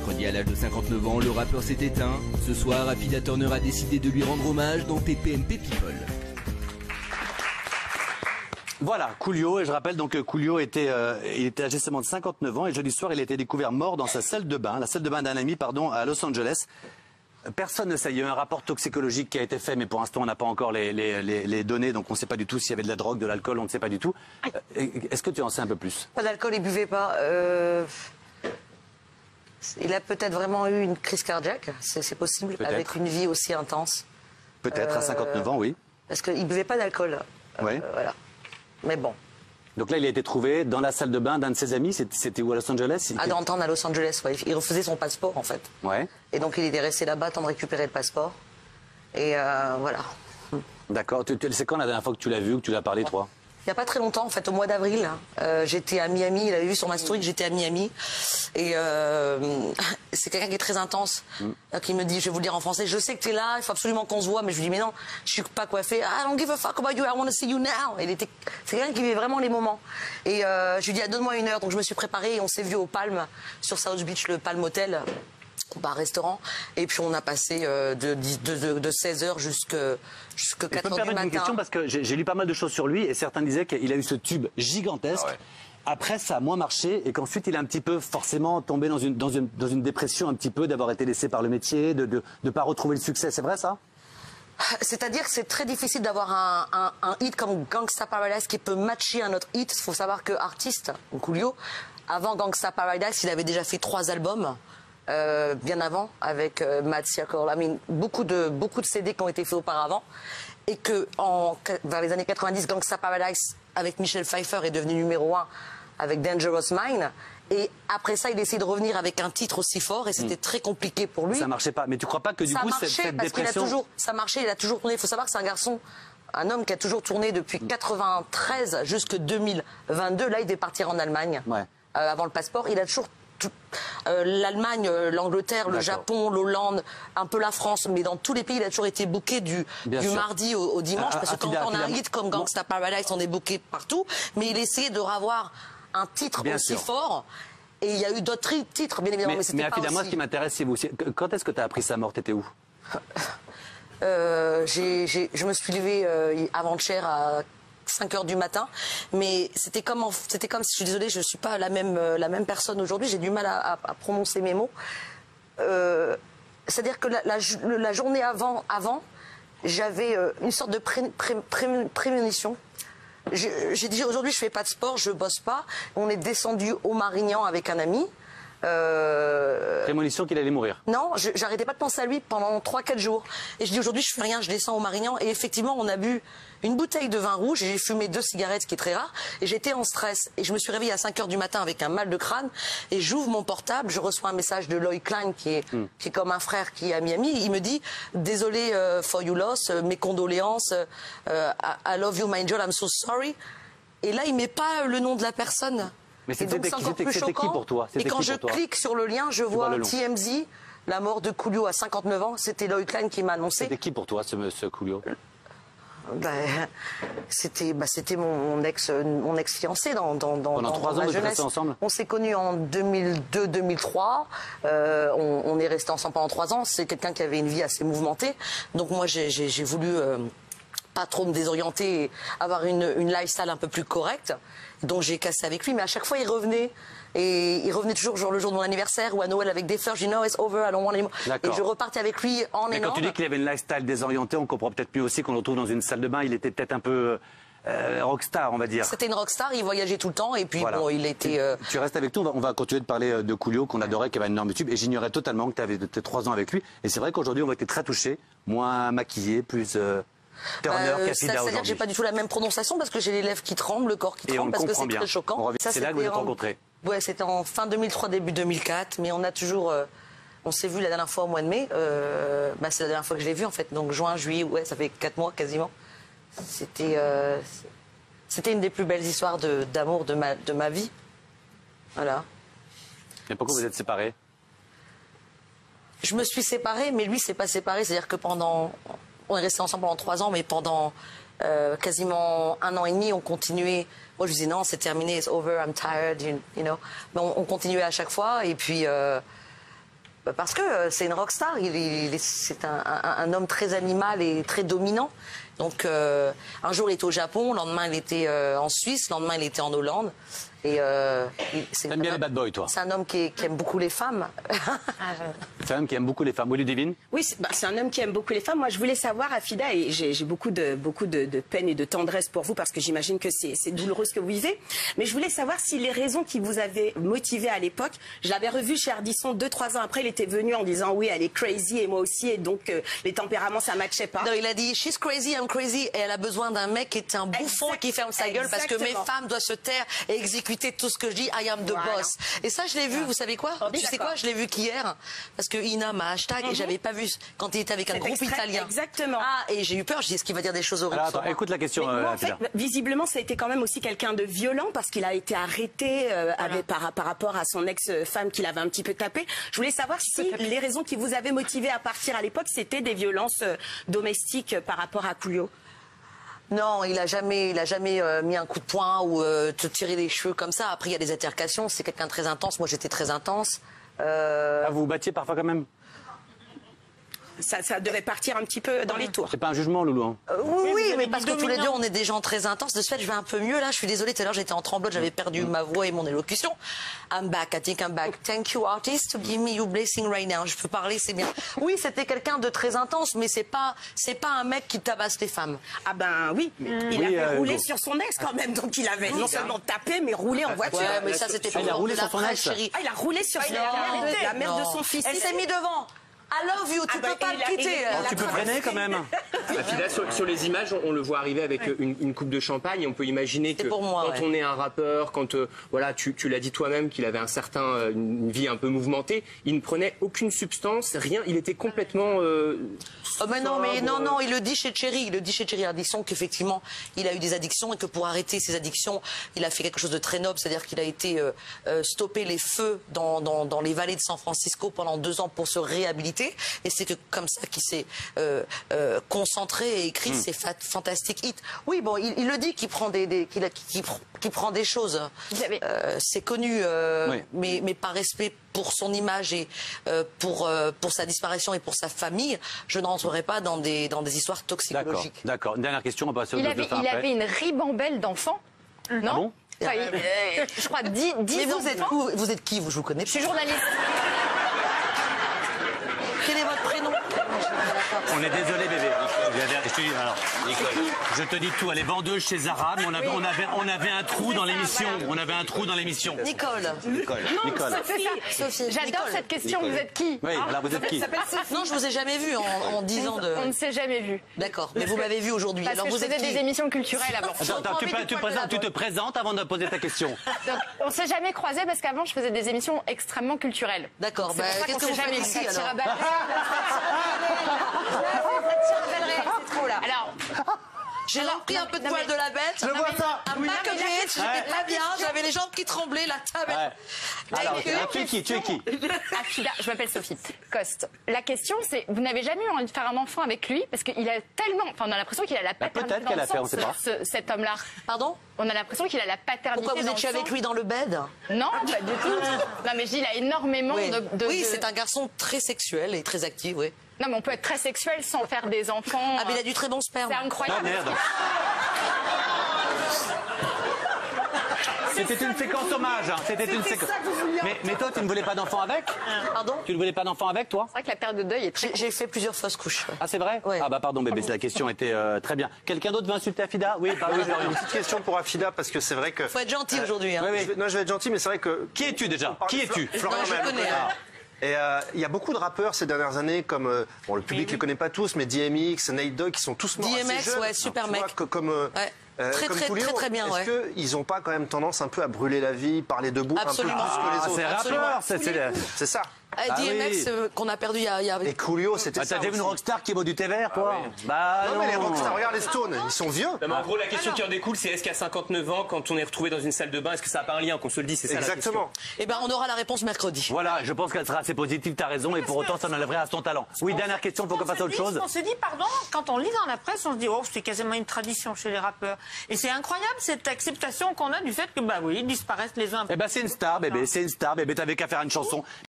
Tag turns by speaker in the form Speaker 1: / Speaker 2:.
Speaker 1: Mercredi, à l'âge de 59 ans, le rappeur s'est éteint. Ce soir, Affida Turner a décidé de lui rendre hommage dans TPMP People.
Speaker 2: Voilà, Coolio, et je rappelle donc que Coolio était âgé seulement de 59 ans et jeudi soir il a été découvert mort dans sa salle de bain, la salle de bain d'un ami, à Los Angeles. Personne ne sait, il y a eu un rapport toxicologique qui a été fait, mais pour l'instant on n'a pas encore les données, donc on ne sait pas du tout s'il y avait de la drogue, de l'alcool, on ne sait pas du tout. Est-ce que tu en sais un peu plus?
Speaker 3: Pas d'alcool, il buvait pas. Il a peut-être vraiment eu une crise cardiaque, c'est possible, avec une vie aussi intense.
Speaker 2: Peut-être, à 59 ans, oui.
Speaker 3: Parce qu'il buvait pas d'alcool.
Speaker 2: Oui.
Speaker 3: Voilà. Mais bon.
Speaker 2: Donc là, il a été trouvé dans la salle de bain d'un de ses amis. C'était où, à Los Angeles?
Speaker 3: À Downtown, à Los Angeles, ouais. Il refaisait son passeport, en fait.
Speaker 2: Ouais.
Speaker 3: Et donc, il était resté là-bas, temps de récupérer le passeport. Et voilà.
Speaker 2: D'accord. C'est quand la dernière fois que tu l'as vu, que tu l'as parlé, toi?
Speaker 3: Il n'y a pas très longtemps, en fait, au mois d'avril, j'étais à Miami. Il avait vu sur ma story que j'étais à Miami. Et c'est quelqu'un qui est très intense, qui me dit, je vais vous le dire en français, je sais que tu es là, il faut absolument qu'on se voit. Mais je lui dis, mais non, je suis pas coiffée. I don't give a fuck about you, I want to see you now. C'est quelqu'un qui vit vraiment les moments. Et je lui dis, donne-moi une heure. Donc je me suis préparée et on s'est vu au Palm, sur South Beach, le Palm Hotel. Bar-restaurant, et puis on a passé de 16h jusqu'à 4h du matin.
Speaker 2: Une question parce que j'ai lu pas mal de choses sur lui et certains disaient qu'il a eu ce tube gigantesque. Ah ouais. Après, ça a moins marché et qu'ensuite il est un petit peu forcément tombé dans une dépression un petit peu d'avoir été laissé par le métier, de ne pas retrouver le succès. C'est vrai ça?
Speaker 3: C'est-à-dire que c'est très difficile d'avoir un hit comme Gangsta Paradise qui peut matcher un autre hit. Il faut savoir que artiste, Coolio, avant Gangsta Paradise, il avait déjà fait 3 albums. Bien avant, avec Mad Circle, beaucoup de CD qui ont été faits auparavant, et que vers les années 90, Gangsta Paradise avec Michelle Pfeiffer est devenu numéro 1 avec Dangerous Mind, et après ça il a essayé de revenir avec un titre aussi fort et c'était très compliqué pour lui.
Speaker 2: Ça marchait pas, mais tu crois pas que du coup cette dépression...
Speaker 3: Ça marchait, il a toujours tourné. Il faut savoir que c'est un homme qui a toujours tourné depuis 93 jusqu'à 2022. Là il devait partir en Allemagne, avant le passeport. Il a toujours l'Allemagne, l'Angleterre, le Japon, l'Hollande, un peu la France, mais dans tous les pays, il a toujours été booké du mardi au dimanche, parce que quand on a un hit comme Gangsta Paradise, on est booké partout, mais il essayait de revoir un titre aussi fort, et il y a eu d'autres titres, bien évidemment, mais c'était pas aussi...
Speaker 2: Moi, ce qui m'intéresse, c'est vous. Quand est-ce que tu as appris sa mort? T'étais où?
Speaker 3: Je me suis levée avant-hier à 5h du matin, mais c'était comme si, je suis désolée, je ne suis pas la même personne aujourd'hui, j'ai du mal à prononcer mes mots. C'est-à-dire que la journée avant j'avais une sorte de prémonition. J'ai dit, aujourd'hui je fais pas de sport, je bosse pas. On est descendu au Marignan avec un ami.
Speaker 2: Prémonition qu'il allait mourir.
Speaker 3: Non, j'arrêtais pas de penser à lui pendant 3-4 jours. Et je dis, aujourd'hui je fais rien, je descends au Marignan. Et effectivement, on a bu une bouteille de vin rouge et j'ai fumé 2 cigarettes, ce qui est très rare. Et j'étais en stress. Et je me suis réveillée à 5h du matin avec un mal de crâne. Et j'ouvre mon portable, je reçois un message de Loïc Klein, qui est comme un frère qui est à Miami. Il me dit, désolé for your loss, mes condoléances, I love you my angel, I'm so sorry. Et là, il met pas le nom de la personne.
Speaker 2: Mais c'était qui pour toi?
Speaker 3: Et quand je clique sur le lien, je vois TMZ, la mort de Coolio à 59 ans. C'était Loïc Klein qui m'a annoncé.
Speaker 2: C'était qui pour toi, ce Coolio?
Speaker 3: C'était mon ex-fiancé dans
Speaker 2: Pendant 3 ans, vous êtes restés ensemble?
Speaker 3: On s'est connus en 2002-2003. On est restés ensemble pendant 3 ans. C'est quelqu'un qui avait une vie assez mouvementée. Donc moi, j'ai voulu pas trop me désorienter et avoir une lifestyle un peu plus correcte. Donc j'ai cassé avec lui, mais à chaque fois il revenait. Et il revenait toujours genre le jour de mon anniversaire ou à Noël avec des fleurs. Je dis no, it's over, I don't want anymore. Et je repartais avec lui en
Speaker 2: Mais quand tu dis qu'il avait une lifestyle désorientée, on comprend peut-être mieux aussi qu'on le retrouve dans une salle de bain. Il était peut-être un peu rockstar, on va dire.
Speaker 3: C'était une rockstar, il voyageait tout le temps et puis bon, il était...
Speaker 2: Tu restes avec nous, on va continuer de parler de Coolio, qu'on adorait, qui avait un énorme tube. Et j'ignorais totalement que tu avais 3 ans avec lui. Et c'est vrai qu'aujourd'hui, on va être très touchés, moins maquillés, plus...
Speaker 3: C'est-à-dire que j'ai pas du tout la même prononciation parce que j'ai les lèvres qui tremblent, le corps qui tremble parce que c'est très choquant.
Speaker 2: C'est là que vous êtes rencontrés.
Speaker 3: Ouais, c'était en fin 2003, début 2004, mais on a toujours... on s'est vu la dernière fois au mois de mai. C'est la dernière fois que je l'ai vu en fait. Donc juin, juillet, ouais, ça fait 4 mois quasiment. C'était une des plus belles histoires d'amour de ma vie. Voilà.
Speaker 2: Et pourquoi vous êtes séparés?
Speaker 3: Je me suis séparée, mais lui s'est pas séparé. C'est-à-dire que on est restés ensemble pendant 3 ans, mais pendant quasiment 1 an et demi, on continuait. Moi, je disais non, c'est terminé, it's over, I'm tired, you know. Mais on continuait à chaque fois, et puis Parce que c'est une rockstar, c'est un homme très animal et très dominant. Donc un jour il était au Japon, le lendemain il était en Suisse, le lendemain il était en Hollande.
Speaker 2: T'aimes bien les bad boys, toi?
Speaker 3: C'est un homme qui aime beaucoup les femmes.
Speaker 2: C'est un homme qui aime beaucoup les femmes. Oui, Ludivine?
Speaker 4: Oui, c'est un homme qui aime beaucoup les femmes. Moi, je voulais savoir, Afida, et j'ai beaucoup de peine et de tendresse pour vous, parce que j'imagine que c'est douloureux ce que vous vivez. Mais je voulais savoir si les raisons qui vous avaient motivé à l'époque, je l'avais revu chez Ardisson 2-3 ans après, il était venu en disant oui, elle est crazy et moi aussi, et donc les tempéraments, ça matchait pas.
Speaker 3: Non, il a dit she's crazy, I'm crazy, et elle a besoin d'un mec qui est un bouffon et qui ferme sa gueule parce que mes femmes doivent se taire et exécuter tout ce que je dis. I am the boss. Et ça, je l'ai vu, vous savez quoi? Tu sais quoi? Je l'ai vu qu'hier, parce que Ina m'a hashtag et j'avais pas vu quand il était avec un groupe italien.
Speaker 4: Exactement.
Speaker 3: Ah, et j'ai eu peur, je dis, est-ce qu'il va dire des choses horribles?
Speaker 2: Alors, attends, écoute la question.
Speaker 4: En fait, visiblement, ça a été quand même aussi quelqu'un de violent, parce qu'il a été arrêté par rapport à son ex-femme qu'il avait un petit peu tapé. Je voulais savoir si les raisons qui vous avaient motivé à partir à l'époque, c'était des violences domestiques par rapport à Coolio.
Speaker 3: Non, il a jamais mis un coup de poing ou te tirer les cheveux comme ça. Après, il y a des altercations. C'est quelqu'un de très intense. Moi, j'étais très intense.
Speaker 2: Ah, vous vous battiez parfois quand même?
Speaker 4: Ça devait partir un petit peu dans les tours.
Speaker 2: C'est pas un jugement, Loulou, hein?
Speaker 3: Oui, mais parce que tous les deux, on est des gens très intenses. De ce fait, je vais un peu mieux là. Je suis désolée, tout à l'heure, j'étais en tremblote, j'avais perdu ma voix et mon élocution. I'm back, I think I'm back. Thank you, artist, to give me your blessing right now. Je peux parler, c'est bien. Oui, c'était quelqu'un de très intense, mais c'est pas un mec qui tabasse les femmes.
Speaker 4: Ah ben oui, il avait roulé sur son ex quand même, donc il avait non seulement tapé, mais roulé en voiture.
Speaker 3: Ouais, mais ça, c'était pas
Speaker 2: il a roulé sur son ex.
Speaker 3: chérie.
Speaker 4: Ah, il a roulé sur la mère de son fils.
Speaker 3: Elle s'est mise devant. I love you, tu peux pas le quitter.
Speaker 2: Tu peux freiner quand même.
Speaker 5: Afida, sur les images, on le voit arriver avec une coupe de champagne. On peut imaginer que
Speaker 3: pour moi,
Speaker 5: quand on est un rappeur, quand voilà, tu l'as dit toi-même qu'il avait une vie un peu mouvementée, il ne prenait aucune substance, rien. Il était complètement.
Speaker 3: Non, il le dit chez Cherry. Il le dit chez Cherry Ardisson qu'effectivement, il a eu des addictions et que pour arrêter ses addictions, il a fait quelque chose de très noble, c'est-à-dire qu'il a été stopper les feux dans les vallées de San Francisco pendant 2 ans pour se réhabiliter. Et c'est que comme ça qu'il s'est concentré et écrit ses fantastiques hits. Oui, bon, il le dit qu'il prend qu'il prend des choses. C'est connu, mais par respect pour son image et pour sa disparition et pour sa famille, je n'entrerai pas dans des histoires toxicologiques.
Speaker 2: D'accord. Une dernière question, on va passer au
Speaker 6: Il avait une ribambelle d'enfants, non?
Speaker 2: Ah bon?
Speaker 6: Enfin, je crois 10 enfants.
Speaker 3: Vous êtes qui, vous? Je vous connais.
Speaker 6: Je suis journaliste.
Speaker 3: Quel est votre prénom?
Speaker 2: On est désolé, bébé. Je te dis tout. Elle est vendeuse chez Zara, mais on avait un trou dans l'émission.
Speaker 3: Nicole. Sophie.
Speaker 6: J'adore cette question. Vous êtes qui?
Speaker 2: Oui, alors vous êtes qui?
Speaker 3: Non, je vous ai jamais vu en 10 ans de...
Speaker 6: On ne s'est jamais vu.
Speaker 3: D'accord, mais vous m'avez vu aujourd'hui.
Speaker 6: Parce
Speaker 3: Alors
Speaker 6: que
Speaker 3: vous
Speaker 6: je faisais
Speaker 3: êtes qui?
Speaker 6: des émissions culturelles avant.
Speaker 2: Attends, tu te présentes avant de poser ta question.
Speaker 6: Donc, on s'est jamais croisés parce qu'avant je faisais des émissions extrêmement culturelles.
Speaker 3: D'accord, qu'est-ce que vous faites ici alors?
Speaker 6: C'est trop là. Alors,
Speaker 3: j'ai repris un peu de poil de la bête.
Speaker 2: Je vois ça.
Speaker 3: Un pack of bitch, j'étais pas bien, j'avais les jambes qui tremblaient, la table.
Speaker 2: Alors, tu es qui?
Speaker 6: Afida, je m'appelle Sophie Coste. La question, c'est, vous n'avez jamais eu envie de faire un enfant avec lui parce qu'il a tellement, enfin, on a l'impression qu'il a la paternité.
Speaker 2: Peut-être qu'elle a fait, on sait pas.
Speaker 6: Cet homme-là.
Speaker 3: Pardon?
Speaker 6: On a l'impression qu'il a la paternité.
Speaker 3: Pourquoi vous étiez avec lui dans le bed?
Speaker 6: Non, pas du tout. Non, mais je dis, il a énormément de...
Speaker 3: Oui, c'est un garçon très sexuel et très actif, oui.
Speaker 6: Non, mais on peut être très sexuel sans faire des enfants.
Speaker 3: Ah, mais il a du très bon sperme.
Speaker 6: C'est incroyable.
Speaker 2: Ah, merde. C'était une séquence hommage. Mais toi, tu ne voulais pas d'enfant avec?
Speaker 3: Pardon?
Speaker 2: Tu ne voulais pas d'enfant avec, toi?
Speaker 6: C'est vrai que la période de deuil est très...
Speaker 3: J'ai fait plusieurs fausses couches.
Speaker 2: Ah, c'est vrai?
Speaker 3: Ouais.
Speaker 2: Ah bah pardon, bébé, la question était très bien. Quelqu'un d'autre veut insulter Afida? Oui, pardon.
Speaker 7: Une petite question pour Afida, parce que c'est vrai que...
Speaker 3: Faut être gentil aujourd'hui. Hein.
Speaker 7: Non, je vais être gentil, mais c'est vrai que...
Speaker 2: Qui es-tu déjà? Qui es-tu?
Speaker 7: Florian
Speaker 3: Non, je
Speaker 7: Mail.
Speaker 3: connais.
Speaker 7: Et il y a beaucoup de rappeurs ces dernières années, comme le public ne les connaît pas tous, mais DMX, Nate Dogg, qui sont tous morts
Speaker 3: DMX,
Speaker 7: assez jeunes.
Speaker 3: ouais, super
Speaker 7: Tu
Speaker 3: mec.
Speaker 7: vois, comme
Speaker 3: Très bien, ouais.
Speaker 7: Est-ce qu'ils n'ont pas quand même tendance un peu à brûler la vie, parler debout
Speaker 3: Absolument.
Speaker 7: un peu plus que les autres?
Speaker 2: C'est rappeur,
Speaker 7: C'est ça.
Speaker 3: DMX qu'on a perdu il y a...
Speaker 7: Et Coolio, c'était ça.
Speaker 2: T'as déjà vu une
Speaker 7: aussi.
Speaker 2: rockstar qui boit du thé vert, toi? Bah
Speaker 7: Non, mais les rockstars, regarde les Stones, ils sont vieux.
Speaker 5: Non, mais en gros, la question qui en découle, c'est est-ce qu'à 59 ans, quand on est retrouvé dans une salle de bain, est-ce que ça n'a pas un lien, qu'on se le dit? C'est ça la question.
Speaker 7: Exactement.
Speaker 3: Eh ben, on aura la réponse mercredi.
Speaker 2: Voilà, je pense qu'elle sera assez positive, t'as raison, et pour autant, ça n'enlèverait à son talent. Oui, dernière question pour qu'on passe à autre chose.
Speaker 8: On se dit, pardon, quand on lit dans la presse, on se dit, oh, c'est quasiment une tradition chez les rappeurs. Et c'est incroyable cette acceptation qu'on a du fait que, bah oui, ils disparaissent les uns.
Speaker 2: Eh ben, c'est une star, bébé, t'avais qu'à faire une chanson.